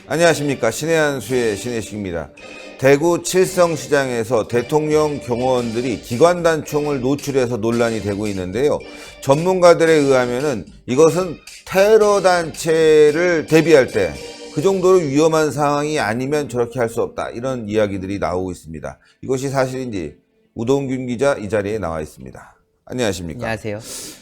안녕하십니까. 신의 한 수의 신혜식입니다. 대구 칠성시장에서 대통령 경호원들이 기관단총을 노출해서 논란이 되고 있는데요. 전문가들에 의하면은 이것은 테러 단체를 대비할 때 그 정도로 위험한 상황이 아니면 저렇게 할 수 없다. 이런 이야기들이 나오고 있습니다. 이것이 사실인지 우동균 기자 이 자리에 나와 있습니다. 안녕하십니까. 안녕하세요.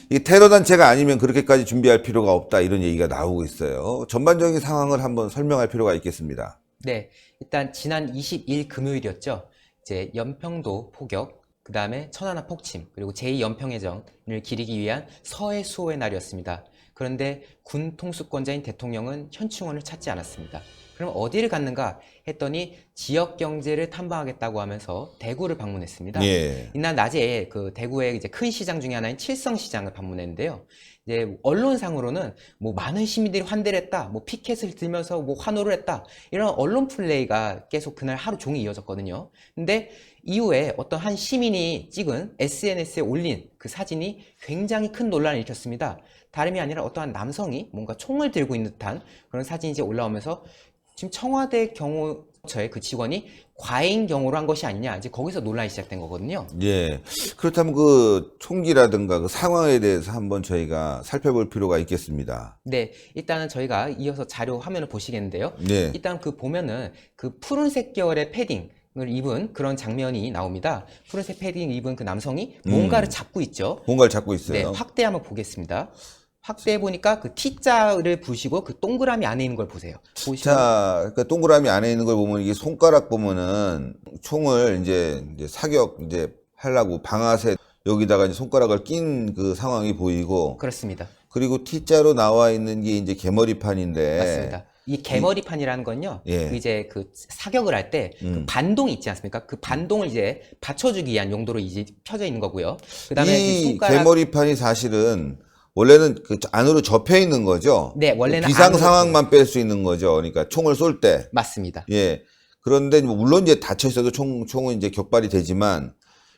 이 테러 단체가 아니면 그렇게까지 준비할 필요가 없다 이런 얘기가 나오고 있어요. 전반적인 상황을 한번 설명할 필요가 있겠습니다. 네, 일단 지난 20일 금요일이었죠. 이제 연평도 포격, 그 다음에 천안함 폭침, 그리고 제2연평해전을 기리기 위한 서해 수호의 날이었습니다. 그런데 군 통수권자인 대통령은 현충원을 찾지 않았습니다. 그럼 어디를 갔는가 했더니 지역 경제를 탐방하겠다고 하면서 대구를 방문했습니다. 예. 이날 낮에 그 대구의 이제 큰 시장 중에 하나인 칠성시장을 방문했는데요. 이제 언론상으로는 뭐 많은 시민들이 환대를 했다, 뭐 피켓을 들면서 뭐 환호를 했다, 이런 언론 플레이가 계속 그날 하루 종일 이어졌거든요. 근데 이후에 어떤 한 시민이 찍은 SNS에 올린 그 사진이 굉장히 큰 논란을 일으켰습니다. 다름이 아니라 어떠한 남성이 뭔가 총을 들고 있는 듯한 그런 사진이 이제 올라오면서 지금 청와대 경호처의 그 직원이 과잉 경호를 한 것이 아니냐, 이제 거기서 논란이 시작된 거거든요. 예. 그렇다면 그 총기라든가 그 상황에 대해서 한번 저희가 살펴볼 필요가 있겠습니다. 네, 일단은 저희가 이어서 자료 화면을 보시겠는데요. 네. 일단 그 보면은 그 푸른색 계열의 패딩을 입은 그런 장면이 나옵니다. 푸른색 패딩 입은 그 남성이 뭔가를 잡고 있죠. 뭔가를 잡고 있어요. 네, 확대 한번 보겠습니다. 확대해 보니까 그 T자를 보시고 그 동그라미 안에 있는 걸 보세요. 보시면 자, 그러니까 동그라미 안에 있는 걸 보면 이게 손가락 보면은 총을 이제 사격 이제 하려고 방아쇠 여기다가 이제 손가락을 낀 그 상황이 보이고, 그렇습니다. 그리고 T자로 나와 있는 게 이제 개머리판인데. 맞습니다. 이 개머리판이라는 건요, 예. 그 이제 그 사격을 할 때 그 반동이 있지 않습니까? 그 반동을 이제 받쳐주기 위한 용도로 이제 펴져 있는 거고요. 그 다음에 이 손가락, 개머리판이 사실은 원래는 그 안으로 접혀 있는 거죠. 네, 원래는 비상 안으로 상황만 뺄 수 있는 거죠. 그러니까 총을 쏠 때. 맞습니다. 예. 그런데 뭐 물론 이제 닫혀 있어도 총은 이제 격발이 되지만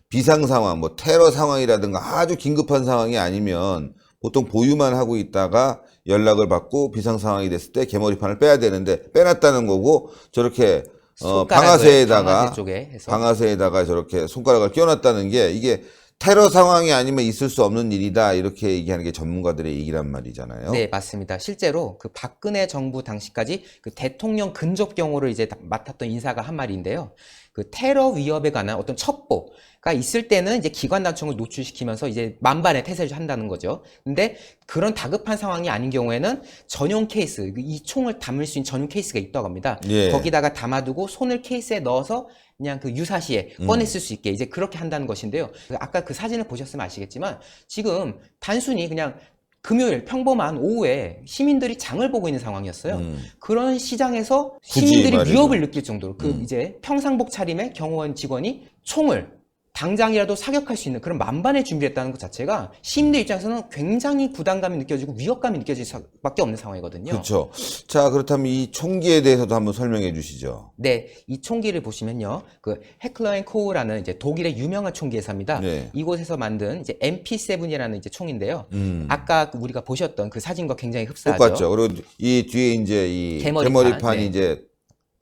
비상 상황, 뭐 테러 상황이라든가 아주 긴급한 상황이 아니면 보통 보유만 하고 있다가 연락을 받고 비상 상황이 됐을 때 개머리판을 빼야 되는데 빼놨다는 거고, 저렇게 방아쇠 방아쇠에다가 쪽에 해서 방아쇠에다가 저렇게 손가락을 끼워놨다는 게 이게 테러 상황이 아니면 있을 수 없는 일이다 이렇게 얘기하는 게 전문가들의 얘기란 말이잖아요. 네, 맞습니다. 실제로 그 박근혜 정부 당시까지 그 대통령 근접 경호를 이제 맡았던 인사가 한 말인데요. 그 테러 위협에 관한 어떤 첩보가 있을 때는 이제 기관단총을 노출시키면서 이제 만반의 태세를 한다는 거죠. 근데 그런 다급한 상황이 아닌 경우에는 전용 케이스, 이 총을 담을 수 있는 전용 케이스가 있다고 합니다. 예. 거기다가 담아두고 손을 케이스에 넣어서 그냥 그 유사시에 꺼냈을 수 있게 이제 그렇게 한다는 것인데요. 아까 그 사진을 보셨으면 아시겠지만 지금 단순히 그냥 금요일 평범한 오후에 시민들이 장을 보고 있는 상황이었어요. 그런 시장에서 굳이 시민들이 말이죠. 위협을 느낄 정도로 그 이제 평상복 차림의 경호원 직원이 총을 당장이라도 사격할 수 있는 그런 만반의 준비를 했다는 것 자체가 시민들 입장에서는 굉장히 부담감이 느껴지고 위협감이 느껴질 수밖에 없는 상황이거든요. 그렇죠. 자, 그렇다면 이 총기에 대해서도 한번 설명해 주시죠. 네, 이 총기를 보시면요, 그 헤클러 앤 코우라는 이제 독일의 유명한 총기 회사입니다. 네. 이곳에서 만든 이제 MP7이라는 이제 총인데요. 아까 우리가 보셨던 그 사진과 굉장히 흡사하죠. 똑같죠. 그리고 이 뒤에 이제 이 개머리판이 네. 이제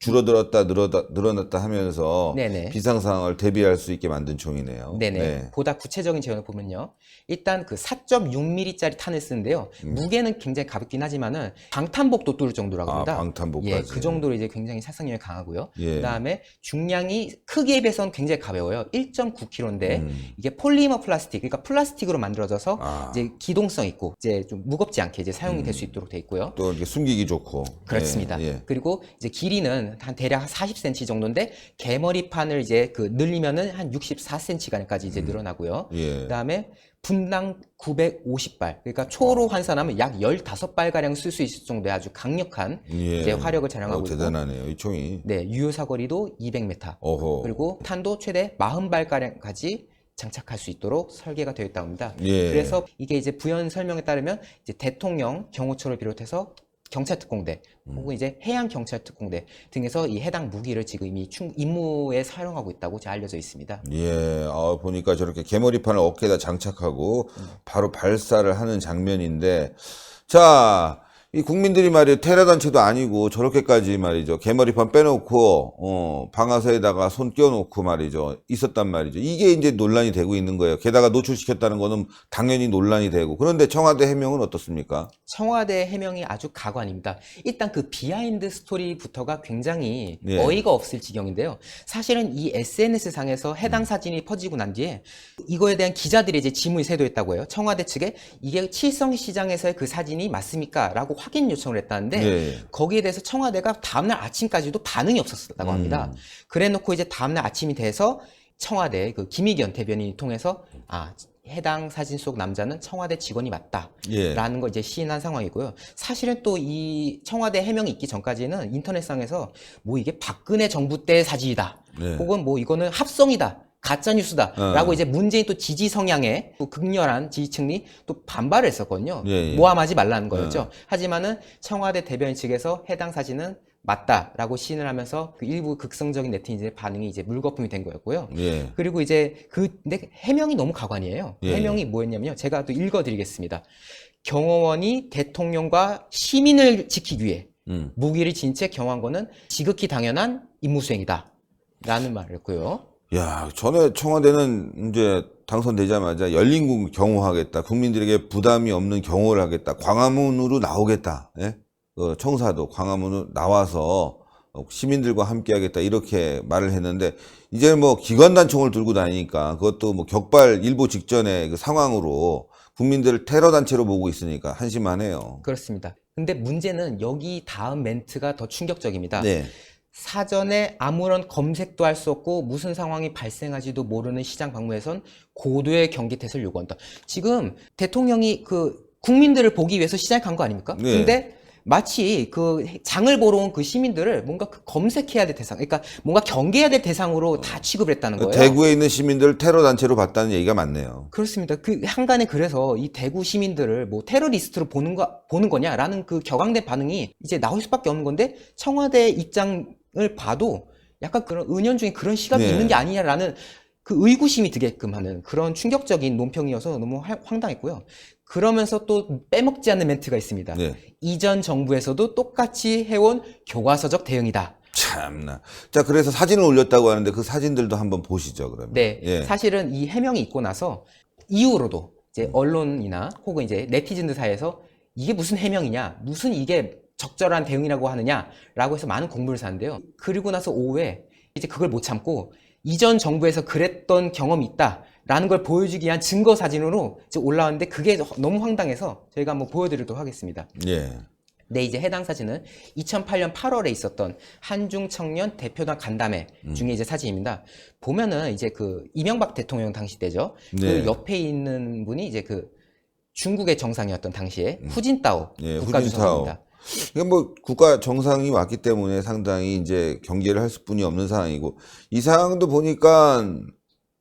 줄어들었다 늘어났다 하면서 네네. 비상 상황을 대비할 수 있게 만든 총이네요. 네네. 네. 보다 구체적인 제언을 보면요. 일단 그 4.6mm짜리 탄을 쓰는데요. 무게는 굉장히 가볍긴 하지만은 방탄복도 뚫을 정도라고 합니다. 방탄복까지. 예, 그 정도로 이제 굉장히殺傷力강하고요. 예. 그다음에 중량이 크기에 비해서는 굉장히 가벼워요. 1.9kg인데 이게 폴리머 플라스틱, 그러니까 플라스틱으로 만들어져서 이제 기동성 있고 이제 좀 무겁지 않게 이제 사용이 될 수 있도록 돼 있고요. 또 이렇게 숨기기 좋고. 그렇습니다. 예, 예. 그리고 이제 길이는 한 대략 40cm 정도인데 개머리판을 이제 그 늘리면은 한 64cm까지 이제 늘어나고요. 예. 그다음에 분당 950발, 그러니까 초로 환산하면 약 15발 가량 쓸 수 있을 정도의 아주 강력한 예. 이제 화력을 자랑하고 있고, 대단하네요, 이 총이. 네, 유효 사거리도 200m, 어허. 그리고 탄도 최대 40발 가량까지 장착할 수 있도록 설계가 되어 있다고 합니다. 예. 그래서 이게 이제 부연 설명에 따르면 이제 대통령 경호처를 비롯해서 경찰특공대 혹은 이제 해양경찰특공대 등에서 이 해당 무기를 지금 이미 임무에 사용하고 있다고 알려져 있습니다. 예, 보니까 저렇게 개머리판을 어깨에다 장착하고 바로 발사를 하는 장면인데, 자, 이 국민들이 말이에요. 테러 단체도 아니고 저렇게까지 말이죠. 개머리판 빼놓고 방아쇠에다가 손 껴놓고 말이죠. 있었단 말이죠. 이게 이제 논란이 되고 있는 거예요. 게다가 노출시켰다는 거는 당연히 논란이 되고. 그런데 청와대 해명은 어떻습니까? 청와대 해명이 아주 가관입니다. 일단 그 비하인드 스토리부터가 굉장히 예. 어이가 없을 지경인데요. 사실은 이 SNS상에서 해당 사진이 퍼지고 난 뒤에 이거에 대한 기자들이 이제 질문이 쇄도했다고 해요. 청와대 측에 이게 칠성시장에서의 그 사진이 맞습니까? 라고 확인 요청을 했다는데 예. 거기에 대해서 청와대가 다음날 아침까지도 반응이 없었다고 합니다. 그래놓고 이제 다음날 아침이 돼서 청와대 그 김의견 대변인이 통해서 해당 사진 속 남자는 청와대 직원이 맞다라는 예. 걸 이제 시인한 상황이고요. 사실은 또 이 청와대 해명이 있기 전까지는 인터넷상에서 뭐 이게 박근혜 정부 때 사진이다. 네. 혹은 뭐 이거는 합성이다. 가짜뉴스다라고 이제 문재인 또 지지 성향에 또 극렬한 지지층이 또 반발을 했었거든요. 예. 모함하지 말라는 거였죠. 하지만은 청와대 대변인 측에서 해당 사진은 맞다라고 시인을 하면서 그 일부 극성적인 네티즌의 반응이 이제 물거품이 된 거였고요. 예. 그리고 이제 근데 해명이 너무 가관이에요. 예. 해명이 뭐였냐면요. 제가 또 읽어드리겠습니다. 경호원이 대통령과 시민을 지키기 위해 무기를 진 채 경호한 거는 지극히 당연한 임무수행이다. 라는 말을 했고요. 야, 전에 청와대는 이제 당선되자마자 열린 경호하겠다. 국민들에게 부담이 없는 경호를 하겠다. 광화문으로 나오겠다. 예? 청사도 광화문으로 나와서 시민들과 함께 하겠다. 이렇게 말을 했는데, 이제 뭐 기관단총을 들고 다니니까 그것도 뭐 격발 일보 직전의 그 상황으로 국민들을 테러단체로 보고 있으니까 한심하네요. 그렇습니다. 근데 문제는 여기 다음 멘트가 더 충격적입니다. 네. 사전에 아무런 검색도 할 수 없고 무슨 상황이 발생할지도 모르는 시장 방문에선 고도의 경계태세를 요구한다. 지금 대통령이 그 국민들을 보기 위해서 시장에 간 거 아닙니까? 네. 근데 마치 그 장을 보러 온 그 시민들을 뭔가 그 검색해야 될 대상, 그러니까 뭔가 경계해야 될 대상으로 다 취급을 했다는 거예요. 대구에 있는 시민들을 테러단체로 봤다는 얘기가 많네요. 그렇습니다. 그 한간에 그래서 이 대구 시민들을 뭐 테러리스트로 보는 거냐라는 그 격앙된 반응이 이제 나올 수밖에 없는 건데 청와대 입장을 봐도 약간 그런 은연중에 그런 시각이 네. 있는 게 아니냐라는 그 의구심이 들게끔 하는 그런 충격적인 논평이어서 너무 황당했고요. 그러면서 또 빼먹지 않는 멘트가 있습니다. 네. 이전 정부에서도 똑같이 해온 교과서적 대응이다. 참나. 자, 그래서 사진을 올렸다고 하는데 그 사진들도 한번 보시죠, 그러면. 네, 예. 사실은 이 해명이 있고 나서 이후로도 이제 언론이나 혹은 이제 네티즌들 사이에서 이게 무슨 해명이냐, 무슨 이게 적절한 대응이라고 하느냐라고 해서 많은 공부를 사는데요. 그리고 나서 오후에 이제 그걸 못 참고 이전 정부에서 그랬던 경험이 있다라는 걸 보여주기 위한 증거 사진으로 이제 올라왔는데 그게 너무 황당해서 저희가 한번 보여드리도록 하겠습니다. 예. 네, 이제 해당 사진은 2008년 8월에 있었던 한중 청년 대표단 간담회 중에 이제 사진입니다. 보면은 이제 그 이명박 대통령 당시 때죠. 네. 그 옆에 있는 분이 이제 그 중국의 정상이었던 당시에 후진타오 예, 국가주석입니다. 이게 뭐 국가 정상이 왔기 때문에 상당히 이제 경계를 할 수뿐이 없는 상황이고 이 상황도 보니까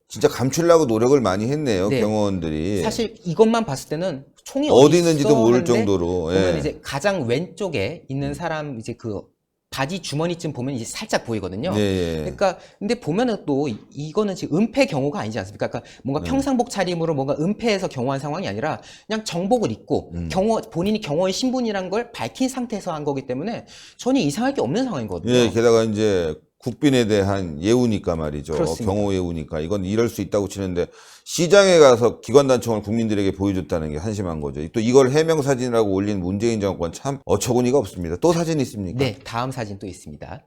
진짜 감추려고 노력을 많이 했네요. 네. 경호원들이. 사실 이것만 봤을 때는 총이 어디 있는지도 있어 모를 했는데 정도로. 보면 예. 이제 가장 왼쪽에 있는 사람 이제 그 바지 주머니쯤 보면 이제 살짝 보이거든요. 예, 예. 그러니까 근데 보면은 또 이거는 지금 은폐 경호가 아니지 않습니까? 그러니까 뭔가 평상복 차림으로 뭔가 은폐해서 경호한 상황이 아니라 그냥 정복을 입고 본인이 경호의 신분이란 걸 밝힌 상태에서 한 거기 때문에 전혀 이상할 게 없는 상황이거든요. 예, 게다가 이제 국빈에 대한 예우니까 말이죠. 그렇습니다. 경호 예우니까 이건 이럴 수 있다고 치는데 시장에 가서 기관단총을 국민들에게 보여줬다는 게 한심한 거죠. 또 이걸 해명사진이라고 올린 문재인 정권 참 어처구니가 없습니다. 또 사진 있습니까? 네, 다음 사진 또 있습니다.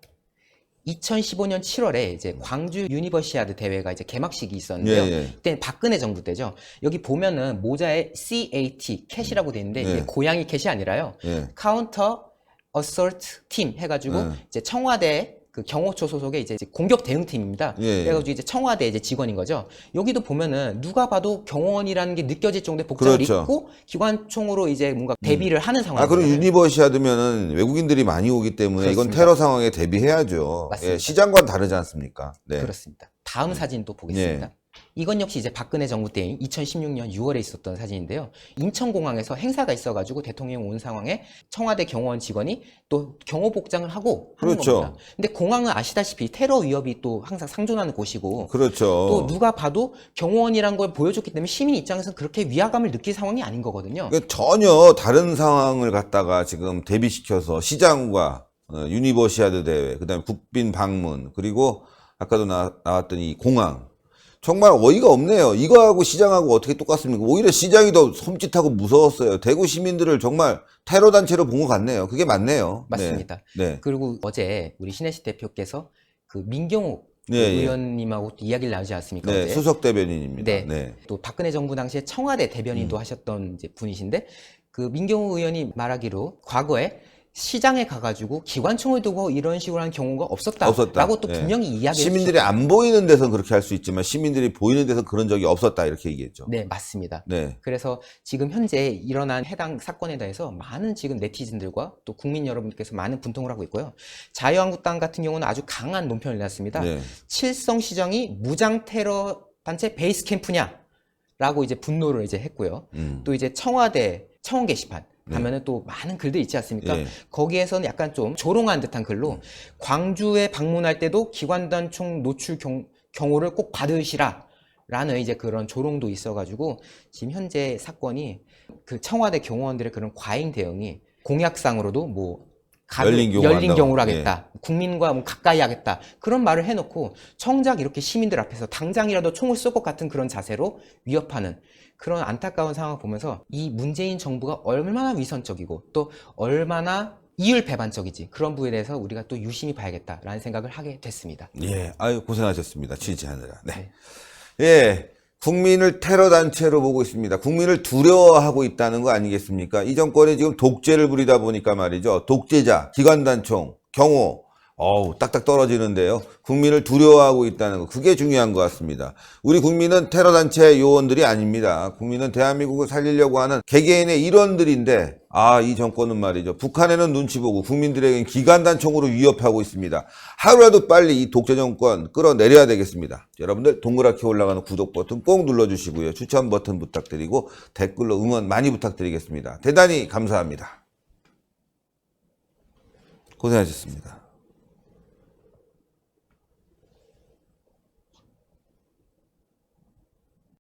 2015년 7월에 이제 광주 유니버시아드 대회가 이제 개막식이 있었는데요. 예, 예. 그때 박근혜 정부 때죠. 여기 보면은 모자에 CAT, 캣이라고 돼 있는데 예. 이게 고양이 캣이 아니라요. 예. 카운터 어설트 팀 해가지고 예. 이제 청와대 그 경호처 소속의 이제 공격 대응팀입니다. 예, 예. 그래가지고 이제 청와대 이제 직원인 거죠. 여기도 보면은 누가 봐도 경호원이라는 게 느껴질 정도의 복장을 그렇죠. 입고 기관총으로 이제 뭔가 대비를 하는 아, 상황이에요. 그럼 유니버시아드면은 외국인들이 많이 오기 때문에 이건 그렇습니다. 테러 상황에 대비해야죠. 맞습니다. 예, 시장과는 다르지 않습니까? 네. 그렇습니다. 다음 사진 또 보겠습니다. 이건 역시 이제 박근혜 정부 때인 2016년 6월에 있었던 사진인데요. 인천공항에서 행사가 있어가지고 대통령 온 상황에 청와대 경호원 직원이 또 경호 복장을 하고 하는 그렇죠. 겁니다. 근데 공항은 아시다시피 테러 위협이 또 항상 상존하는 곳이고 그렇죠. 또 누가 봐도 경호원이란 걸 보여줬기 때문에 시민 입장에서는 그렇게 위화감을 느낄 상황이 아닌 거거든요. 그러니까 전혀 다른 상황을 갖다가 지금 대비시켜서 시장과 유니버시아드 대회, 그다음에 국빈 방문, 그리고 아까도 나왔던 이 공항. 정말 어이가 없네요. 이거하고 시장하고 어떻게 똑같습니까? 오히려 시장이 더 섬찟하고 무서웠어요. 대구 시민들을 정말 테러 단체로 본 것 같네요. 그게 맞네요. 맞습니다. 네. 그리고 어제 우리 신혜식 대표께서 그 민경욱 네, 예. 의원님하고 또 이야기를 나누지 않습니까? 네, 어제? 수석 대변인입니다. 네. 네. 또 박근혜 정부 당시에 청와대 대변인도 하셨던 이제 분이신데 그 민경욱 의원이 말하기로 과거에 시장에 가가지고 기관총을 두고 이런 식으로 하는 경우가 없었다라고 또 예. 분명히 이야기를 시민들이 안 보이는 데서는 그렇게 할 수 있지만 시민들이 보이는 데서 그런 적이 없었다 이렇게 얘기했죠. 네, 맞습니다. 네. 그래서 지금 현재 일어난 해당 사건에 대해서 많은 지금 네티즌들과 또 국민 여러분께서 많은 분통을 하고 있고요. 자유한국당 같은 경우는 아주 강한 논평을 내놨습니다. 네. 칠성시장이 무장 테러 단체 베이스 캠프냐라고 이제 분노를 이제 했고요. 또 이제 청와대 청원 게시판 가면은 또 많은 글들이 있지 않습니까? 예. 거기에서는 약간 좀 조롱한 듯한 글로 광주에 방문할 때도 기관단총 노출 경호를 꼭 받으시라 라는 이제 그런 조롱도 있어가지고 지금 현재 사건이 그 청와대 경호원들의 그런 과잉 대응이 공약상으로도 뭐 열린 경우 열린 한다고. 경우로 하겠다. 국민과 뭐 가까이 하겠다. 그런 말을 해놓고 정작 이렇게 시민들 앞에서 당장이라도 총을 쏠 것 같은 그런 자세로 위협하는 그런 안타까운 상황을 보면서 이 문재인 정부가 얼마나 위선적이고 또 얼마나 이율배반적이지 그런 부분에 대해서 우리가 또 유심히 봐야겠다라는 생각을 하게 됐습니다. 예. 아유, 고생하셨습니다. 취재하느라. 네. 예. 국민을 테러 단체로 보고 있습니다. 국민을 두려워하고 있다는 거 아니겠습니까? 이 정권이 지금 독재를 부리다 보니까 말이죠. 독재자, 기관단총, 경호, 딱딱 떨어지는데요. 국민을 두려워하고 있다는 거, 그게 중요한 것 같습니다. 우리 국민은 테러 단체 요원들이 아닙니다. 국민은 대한민국을 살리려고 하는 개개인의 일원들인데, 이 정권은 말이죠. 북한에는 눈치 보고 국민들에겐 기관단총으로 위협하고 있습니다. 하루라도 빨리 이 독재 정권 끌어내려야 되겠습니다. 여러분들 동그랗게 올라가는 구독 버튼 꼭 눌러주시고요. 추천 버튼 부탁드리고 댓글로 응원 많이 부탁드리겠습니다. 대단히 감사합니다. 고생하셨습니다.